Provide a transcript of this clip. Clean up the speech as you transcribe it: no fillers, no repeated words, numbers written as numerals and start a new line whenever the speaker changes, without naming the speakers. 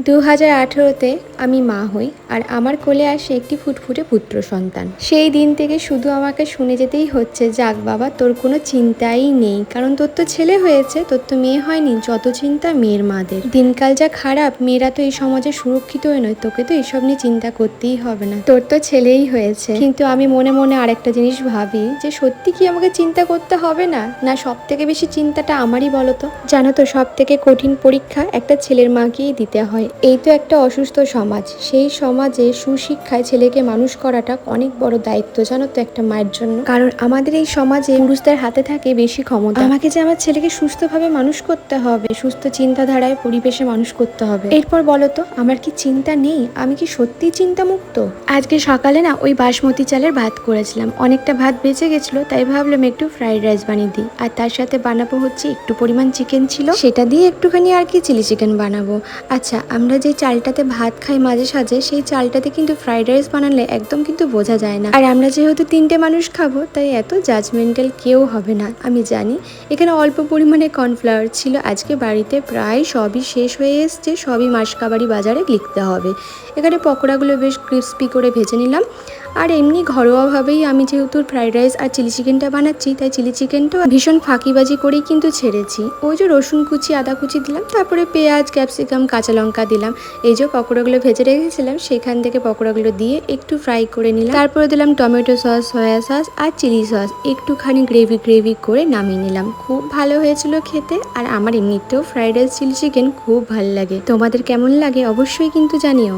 2018-তে আমি মা হই আর আমার কোলে আসে একটি ফুটফুটে পুত্র সন্তান। সেই দিন থেকে শুধু আমাকে শুনে যেতেই হচ্ছে, যাক বাবা তোর কোনো চিন্তাই নেই, কারণ তোর তো ছেলে হয়েছে, তোর তো মেয়ে হয়নি, যত চিন্তা মেয়ের মাদের। দিনকাল যা খারাপ, মেয়েরা তো এই সমাজে সুরক্ষিতই নয়, তোকে তো এসব নিয়ে চিন্তা করতেই হবে না, তোর তো ছেলেই হয়েছে। কিন্তু আমি মনে মনে আরেকটা জিনিস ভাবি যে সত্যি কি আমাকে চিন্তা করতে হবে না, না সব থেকে বেশি চিন্তাটা আমারই বলতো। জানো তো, সব থেকে কঠিন পরীক্ষা একটা ছেলের মাকেই দিতে হয়। এই তো একটা অসুস্থ সমাজ, সেই সমাজে সুশিক্ষায় ছেলেকে মানুষ করাটা অনেক বড় দায়িত্ব, জানো তো, একটা মায়ের জন্য। কারণ আমাদের এই সমাজে পুরুষদের হাতে থাকে বেশি ক্ষমতা। আমাকে যে আমার ছেলেকে সুস্থভাবে মানুষ করতে হবে, সুস্থ চিন্তাধারায় পরিবেশে মানুষ করতে হবে। এরপর বলো তো, আমার কি চিন্তা নেই? আমি কি সত্যিই চিন্তামুক্ত? আজকে সকালে না ওই বাসমতি চালের ভাত করেছিলাম, অনেকটা ভাত বেঁচে গেছিলো, তাই ভাবলাম একটু ফ্রাইড রাইস বানিয়ে দিই। আর তার সাথে বানাবো হচ্ছে একটু পরিমাণ চিকেন ছিল, সেটা দিয়ে একটুখানি আর কি চিলি চিকেন বানাবো। আচ্ছা, আমরা যে চালটাতে ভাত খাই মাঝে সাঝে, সেই চালটাতে কিন্তু ফ্রাইড রাইস বানালে একদম কিন্তু বোঝা যায় না। আর আমরা যেহেতু 3টে মানুষ খাবো, তাই এত জাজমেন্টাল কেউ হবে না। আমি জানি এখানে অল্প পরিমাণে কর্নফ্লাওয়ার ছিল, আজকে বাড়িতে প্রায় সবই শেষ হয়ে এসছে, সবই মাসকাবাড়ি বাজারে লিখতে হবে। এখানে পকোড়াগুলো বেশ ক্রিস্পি করে ভেজে নিলাম। আর এমনি ঘরোয়াভাবেই আমি যেহেতু ফ্রাইড রাইস আর চিলি চিকেনটা বানাচ্ছি, তাই চিলি চিকেনটাও ভীষণ ফাঁকিবাজি করেই কিন্তু ছেড়েছি। ওই যে রসুন কুচি, আদা কুচি দিলাম, তারপরে পেঁয়াজ, ক্যাপসিকাম, কাঁচা লঙ্কা দিলাম। এই যে পকোড়াগুলো ভেজে রেখেছিলাম, সেখান থেকে পকোড়াগুলো দিয়ে একটু ফ্রাই করে নিলাম। তারপরে দিলাম টমেটো সস, সয়া সস আর চিলি সস, একটুখানি গ্রেভি গ্রেভি করে নামিয়ে নিলাম। খুব ভালো হয়েছিল খেতে। আর আমার এমনিতেও ফ্রাইড রাইস চিলি চিকেন খুব ভালো লাগে। তোমাদের কেমন লাগে অবশ্যই কিন্তু জানিও।